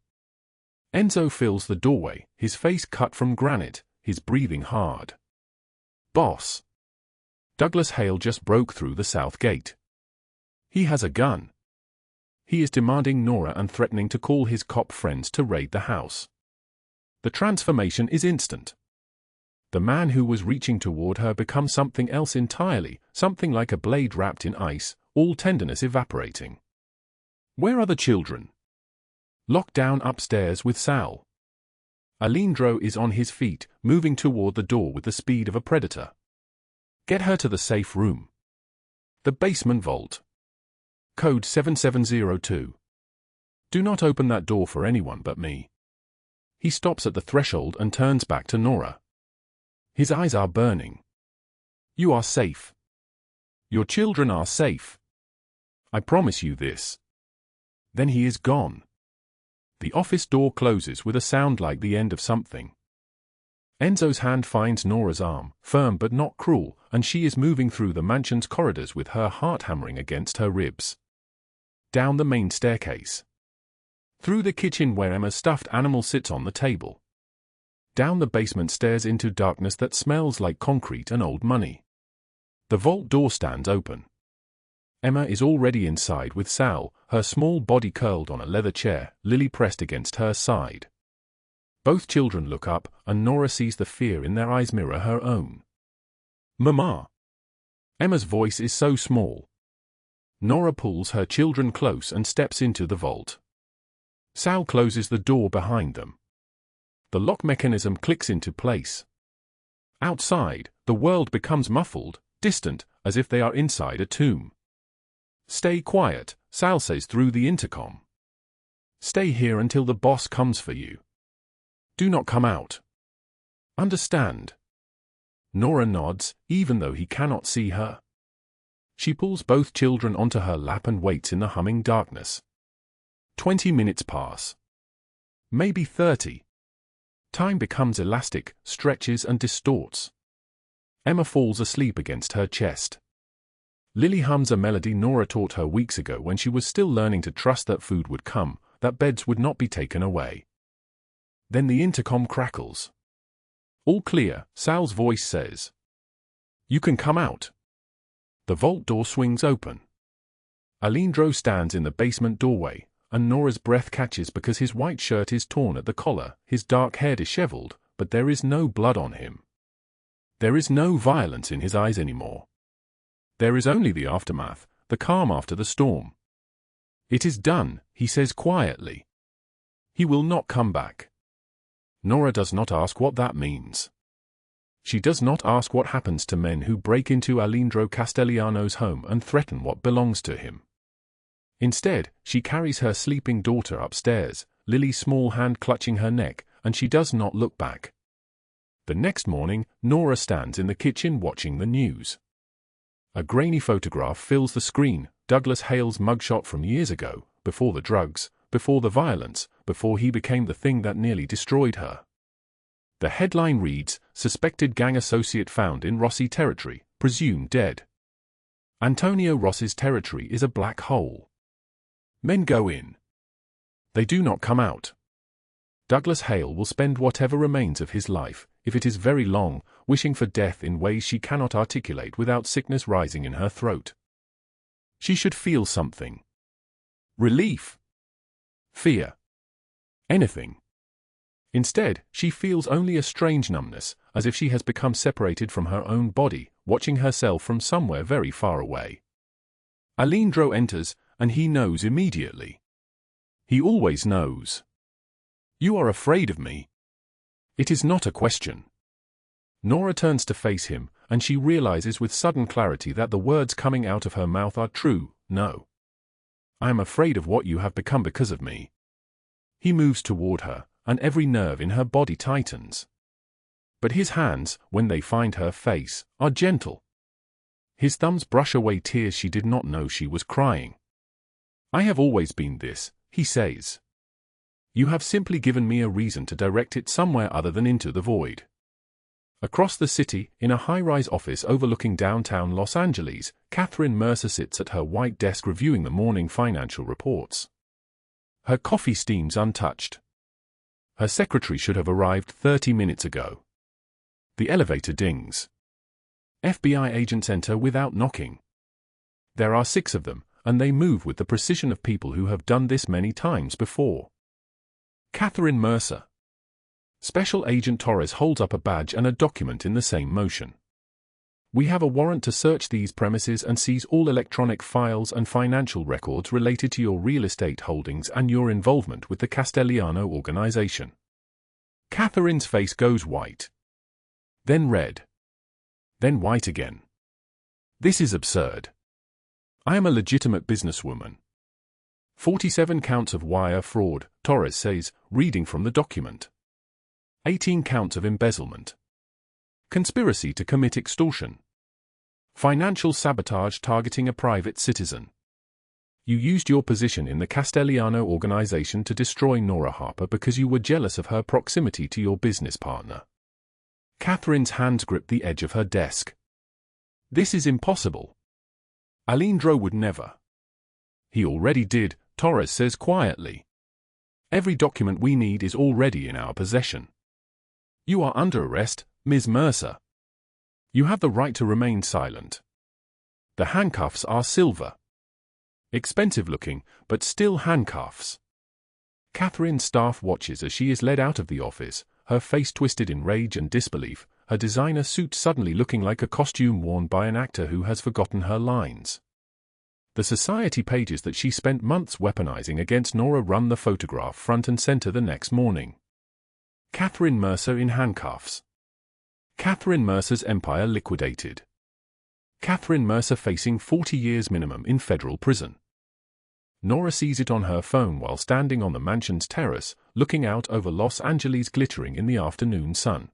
Enzo fills the doorway, his face cut from granite, his breathing hard. Boss. Douglas Hale just broke through the south gate. He has a gun. He is demanding Nora and threatening to call his cop friends to raid the house. The transformation is instant. The man who was reaching toward her becomes something else entirely, something like a blade wrapped in ice, all tenderness evaporating. Where are the children? Locked down upstairs with Sal. Aleandro is on his feet, moving toward the door with the speed of a predator. Get her to the safe room. The basement vault. Code 7702. Do not open that door for anyone but me. He stops at the threshold and turns back to Nora. His eyes are burning. You are safe. Your children are safe. I promise you this. Then he is gone. The office door closes with a sound like the end of something. Enzo's hand finds Nora's arm, firm but not cruel, and she is moving through the mansion's corridors with her heart hammering against her ribs. Down the main staircase. Through the kitchen where Emma's stuffed animal sits on the table. Down the basement stairs into darkness that smells like concrete and old money. The vault door stands open. Emma is already inside with Sal, her small body curled on a leather chair, Lily pressed against her side. Both children look up, and Nora sees the fear in their eyes mirror her own. Mama. Emma's voice is so small. Nora pulls her children close and steps into the vault. Sal closes the door behind them. The lock mechanism clicks into place. Outside, the world becomes muffled, distant, as if they are inside a tomb. Stay quiet, Sal says through the intercom. Stay here until the boss comes for you. Do not come out. Understand? Nora nods, even though he cannot see her. She pulls both children onto her lap and waits in the humming darkness. 20 minutes pass. Maybe 30. Time becomes elastic, stretches and distorts. Emma falls asleep against her chest. Lily hums a melody Nora taught her weeks ago when she was still learning to trust that food would come, that beds would not be taken away. Then the intercom crackles. "All clear," Sal's voice says. "You can come out." The vault door swings open. Aleandro stands in the basement doorway, and Nora's breath catches because his white shirt is torn at the collar, his dark hair disheveled, but there is no blood on him. There is no violence in his eyes anymore. There is only the aftermath, the calm after the storm. "It is done," he says quietly. "He will not come back." Nora does not ask what that means. She does not ask what happens to men who break into Aleandro Castellano's home and threaten what belongs to him. Instead, she carries her sleeping daughter upstairs, Lily's small hand clutching her neck, and she does not look back. The next morning, Nora stands in the kitchen watching the news. A grainy photograph fills the screen, Douglas Hale's mugshot from years ago, before the drugs, before the violence, before he became the thing that nearly destroyed her. The headline reads, "Suspected gang associate found in Rossi territory, presumed dead." Antonio Rossi's territory is a black hole. Men go in. They do not come out. Douglas Hale will spend whatever remains of his life, if it is very long, wishing for death in ways she cannot articulate without sickness rising in her throat. She should feel something. Relief. Fear. Anything. Instead, she feels only a strange numbness, as if she has become separated from her own body, watching herself from somewhere very far away. Aleandro enters, and he knows immediately. He always knows. "You are afraid of me." It is not a question. Nora turns to face him, and she realizes with sudden clarity that the words coming out of her mouth are true. "No. I am afraid of what you have become because of me." He moves toward her, and every nerve in her body tightens. But his hands, when they find her face, are gentle. His thumbs brush away tears she did not know she was crying. "I have always been this," he says. "You have simply given me a reason to direct it somewhere other than into the void." Across the city, in a high-rise office overlooking downtown Los Angeles, Catherine Mercer sits at her white desk reviewing the morning financial reports. Her coffee steams untouched. Her secretary should have arrived 30 minutes ago. The elevator dings. FBI agents enter without knocking. There are 6 of them, and they move with the precision of people who have done this many times before. Catherine Mercer. Special Agent Torres holds up a badge and a document in the same motion. "We have a warrant to search these premises and seize all electronic files and financial records related to your real estate holdings and your involvement with the Castellano organization." Catherine's face goes white. Then red. Then white again. "This is absurd. I am a legitimate businesswoman." 47 counts of wire fraud, Torres says, reading from the document. 18 counts of embezzlement. Conspiracy to commit extortion. Financial sabotage targeting a private citizen. You used your position in the Castellano organization to destroy Nora Harper because you were jealous of her proximity to your business partner. Catherine's hands grip the edge of her desk. "This is impossible. Aleandro would never." "He already did," Torres says quietly. "Every document we need is already in our possession. You are under arrest, Ms. Mercer. You have the right to remain silent." The handcuffs are silver. Expensive looking, but still handcuffs. Catherine's staff watches as she is led out of the office, her face twisted in rage and disbelief, her designer suit suddenly looking like a costume worn by an actor who has forgotten her lines. The society pages that she spent months weaponizing against Nora run the photograph front and center the next morning. Catherine Mercer in handcuffs. Catherine Mercer's empire liquidated. Catherine Mercer facing 40 years minimum in federal prison. Nora sees it on her phone while standing on the mansion's terrace, looking out over Los Angeles glittering in the afternoon sun.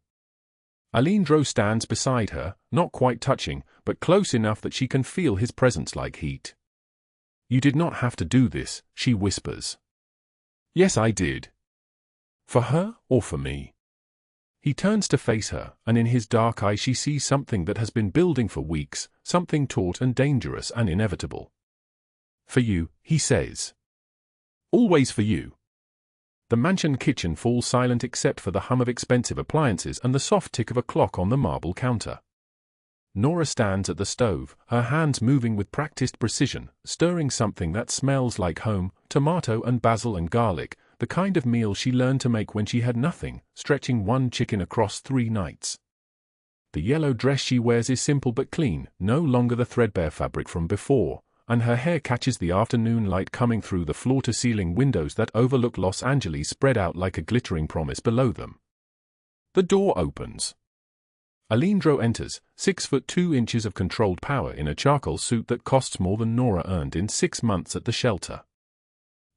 Aleandro stands beside her, not quite touching, but close enough that she can feel his presence like heat. "You did not have to do this," she whispers. "Yes, I did." "For her, or for me?" He turns to face her, and in his dark eye she sees something that has been building for weeks, something taut and dangerous and inevitable. "For you," he says. "Always for you." The mansion kitchen falls silent except for the hum of expensive appliances and the soft tick of a clock on the marble counter. Nora stands at the stove, her hands moving with practiced precision, stirring something that smells like home, tomato and basil and garlic, the kind of meal she learned to make when she had nothing, stretching one chicken across 3 nights. The yellow dress she wears is simple but clean, no longer the threadbare fabric from before, and her hair catches the afternoon light coming through the floor-to-ceiling windows that overlook Los Angeles spread out like a glittering promise below them. The door opens. Aleandro enters, 6 foot 2 inches of controlled power in a charcoal suit that costs more than Nora earned in 6 months at the shelter.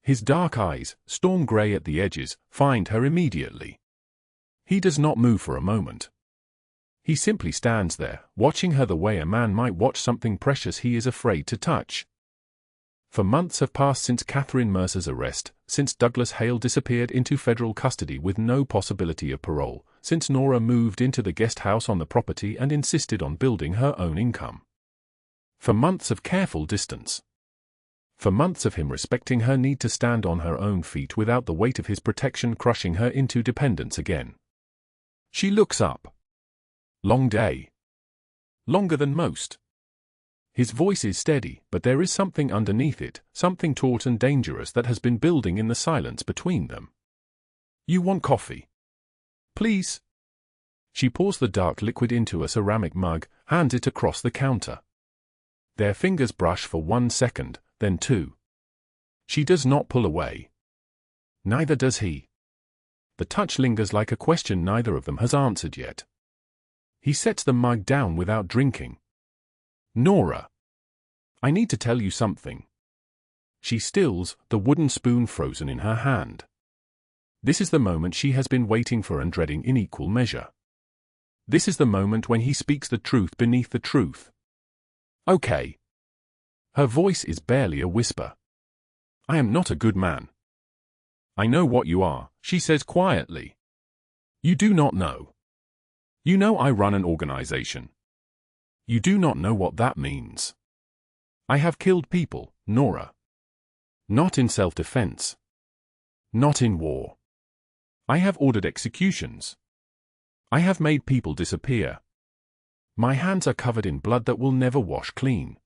His dark eyes, storm gray at the edges, find her immediately. He does not move for a moment. He simply stands there, watching her the way a man might watch something precious he is afraid to touch. For months have passed since Catherine Mercer's arrest, since Douglas Hale disappeared into federal custody with no possibility of parole, since Nora moved into the guest house on the property and insisted on building her own income. For months of careful distance. For months of him respecting her need to stand on her own feet without the weight of his protection crushing her into dependence again. She looks up. Long day. Longer than most. His voice is steady, but there is something underneath it, something taut and dangerous that has been building in the silence between them. You want coffee? Please? She pours the dark liquid into a ceramic mug, hands it across the counter. Their fingers brush for 1 second, then 2. She does not pull away. Neither does he. The touch lingers like a question neither of them has answered yet. He sets the mug down without drinking. Nora. I need to tell you something. She stills, the wooden spoon frozen in her hand. This is the moment she has been waiting for and dreading in equal measure. This is the moment when he speaks the truth beneath the truth. Okay. Her voice is barely a whisper. I am not a good man. I know what you are, she says quietly. You do not know. You know I run an organization. You do not know what that means. I have killed people, Nora. Not in self-defense. Not in war. I have ordered executions. I have made people disappear. My hands are covered in blood that will never wash clean.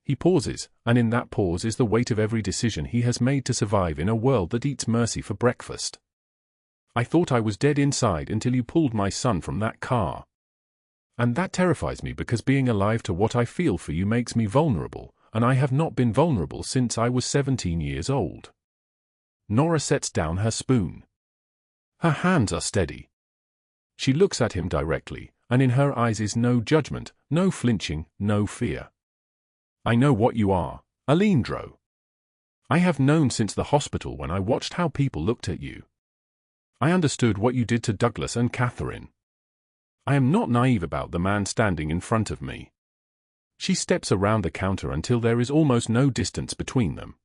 He pauses, and in that pause is the weight of every decision he has made to survive in a world that eats mercy for breakfast. I thought I was dead inside until you pulled my son from that car. And that terrifies me because being alive to what I feel for you makes me vulnerable, and I have not been vulnerable since I was 17 years old. Nora sets down her spoon. Her hands are steady. She looks at him directly, and in her eyes is no judgment, no flinching, no fear. I know what you are, Aleandro. I have known since the hospital when I watched how people looked at you. I understood what you did to Douglas and Catherine. I am not naive about the man standing in front of me. She steps around the counter until there is almost no distance between them.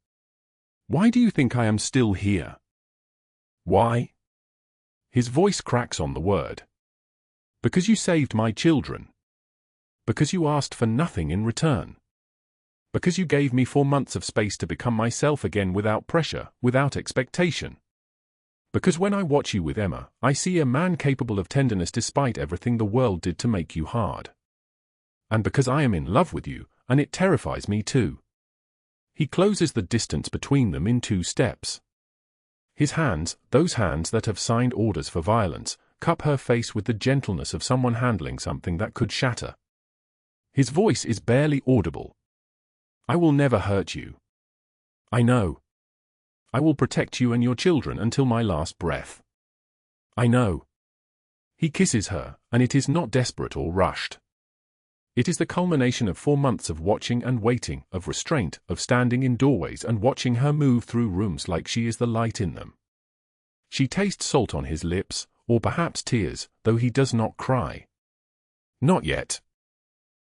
Why do you think I am still here? Why? His voice cracks on the word. Because you saved my children. Because you asked for nothing in return. Because you gave me 4 months of space to become myself again without pressure, without expectation. Because when I watch you with Emma, I see a man capable of tenderness despite everything the world did to make you hard. And because I am in love with you, and it terrifies me too. He closes the distance between them in 2 steps. His hands, those hands that have signed orders for violence, cup her face with the gentleness of someone handling something that could shatter. His voice is barely audible. I will never hurt you. I know. I will protect you and your children until my last breath. I know. He kisses her, and it is not desperate or rushed. It is the culmination of 4 months of watching and waiting, of restraint, of standing in doorways and watching her move through rooms like she is the light in them. She tastes salt on his lips, or perhaps tears, though he does not cry. Not yet.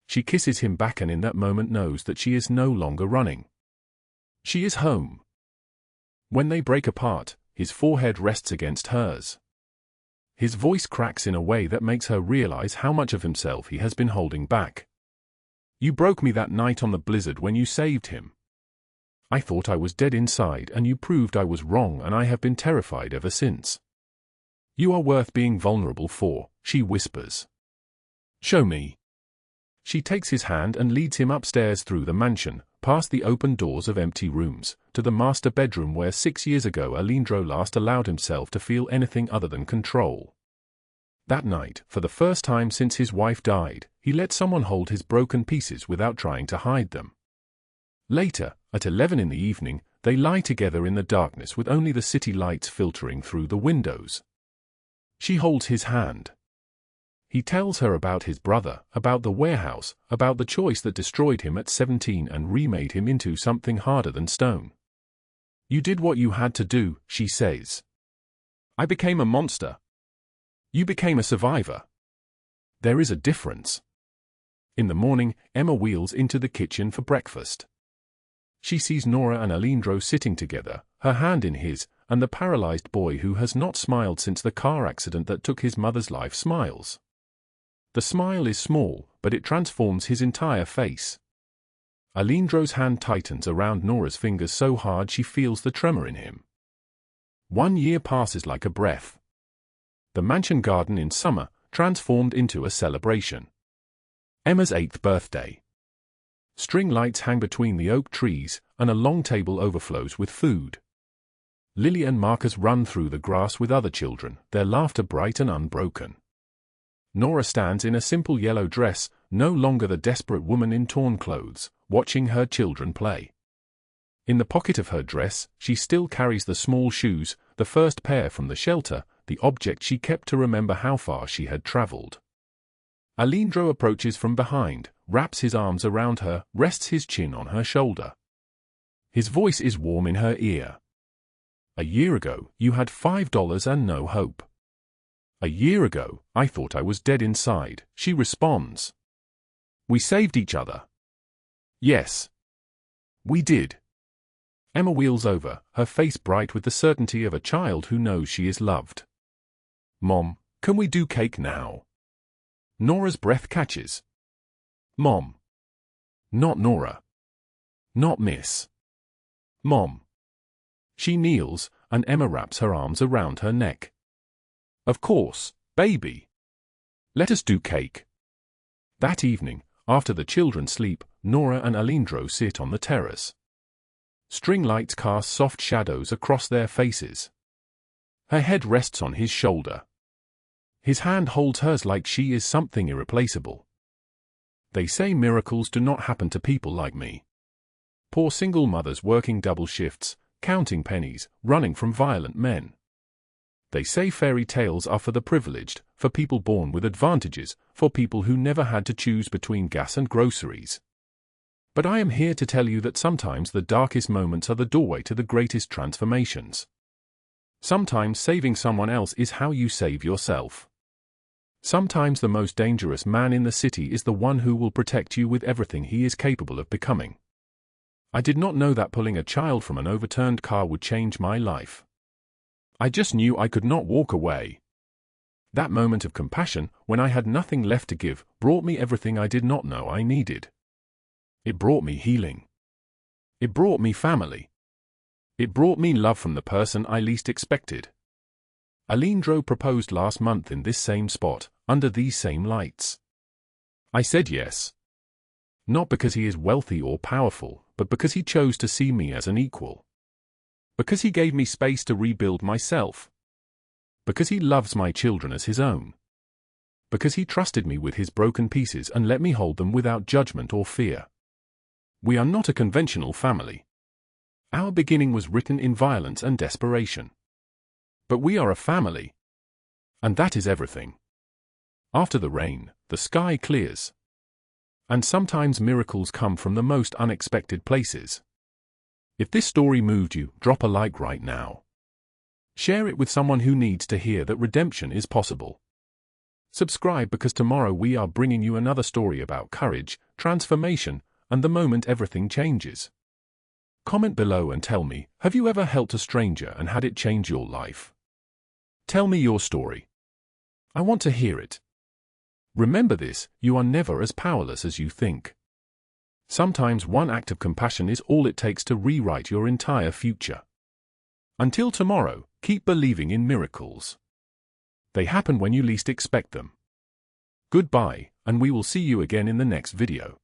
She kisses him back and in that moment knows that she is no longer running. She is home. When they break apart, his forehead rests against hers. His voice cracks in a way that makes her realize how much of himself he has been holding back. You broke me that night on the blizzard when you saved him. I thought I was dead inside and you proved I was wrong and I have been terrified ever since. You are worth being vulnerable for, she whispers. Show me. She takes his hand and leads him upstairs through the mansion, past the open doors of empty rooms, to the master bedroom where 6 years ago Aleandro last allowed himself to feel anything other than control. That night, for the first time since his wife died, he let someone hold his broken pieces without trying to hide them. Later, at 11 in the evening, they lie together in the darkness with only the city lights filtering through the windows. She holds his hand. He tells her about his brother, about the warehouse, about the choice that destroyed him at 17 and remade him into something harder than stone. You did what you had to do, she says. I became a monster. You became a survivor. There is a difference. In the morning, Emma wheels into the kitchen for breakfast. She sees Nora and Aleandro sitting together, her hand in his, and the paralyzed boy who has not smiled since the car accident that took his mother's life smiles. The smile is small, but it transforms his entire face. Aleandro's hand tightens around Nora's fingers so hard she feels the tremor in him. 1 year passes like a breath. The mansion garden in summer, transformed into a celebration. Emma's 8th birthday. String lights hang between the oak trees, and a long table overflows with food. Lily and Marcus run through the grass with other children, their laughter bright and unbroken. Nora stands in a simple yellow dress, no longer the desperate woman in torn clothes, watching her children play. In the pocket of her dress, she still carries the small shoes, the first pair from the shelter, the object she kept to remember how far she had traveled. Aleandro approaches from behind, wraps his arms around her, rests his chin on her shoulder. His voice is warm in her ear. A year ago, you had $5 and no hope. A year ago, I thought I was dead inside, she responds. We saved each other. Yes. We did. Emma wheels over, her face bright with the certainty of a child who knows she is loved. Mom, can we do cake now? Nora's breath catches. Mom. Not Nora. Not Miss. Mom. She kneels, and Emma wraps her arms around her neck. Of course, baby. Let us do cake. That evening, after the children sleep, Nora and Aleandro sit on the terrace. String lights cast soft shadows across their faces. Her head rests on his shoulder. His hand holds hers like she is something irreplaceable. They say miracles do not happen to people like me. Poor single mothers working double shifts, counting pennies, running from violent men. They say fairy tales are for the privileged, for people born with advantages, for people who never had to choose between gas and groceries. But I am here to tell you that sometimes the darkest moments are the doorway to the greatest transformations. Sometimes saving someone else is how you save yourself. Sometimes the most dangerous man in the city is the one who will protect you with everything he is capable of becoming. I did not know that pulling a child from an overturned car would change my life. I just knew I could not walk away. That moment of compassion, when I had nothing left to give, brought me everything I did not know I needed. It brought me healing. It brought me family. It brought me love from the person I least expected. Aleandro proposed last month in this same spot, under these same lights. I said yes. Not because he is wealthy or powerful, but because he chose to see me as an equal. Because he gave me space to rebuild myself. Because he loves my children as his own. Because he trusted me with his broken pieces and let me hold them without judgment or fear. We are not a conventional family. Our beginning was written in violence and desperation. But we are a family. And that is everything. After the rain, the sky clears. And sometimes miracles come from the most unexpected places. If this story moved you, drop a like right now. Share it with someone who needs to hear that redemption is possible. Subscribe because tomorrow we are bringing you another story about courage, transformation, and the moment everything changes. Comment below and tell me, have you ever helped a stranger and had it change your life? Tell me your story. I want to hear it. Remember this, you are never as powerless as you think. Sometimes one act of compassion is all it takes to rewrite your entire future. Until tomorrow, keep believing in miracles. They happen when you least expect them. Goodbye, and we will see you again in the next video.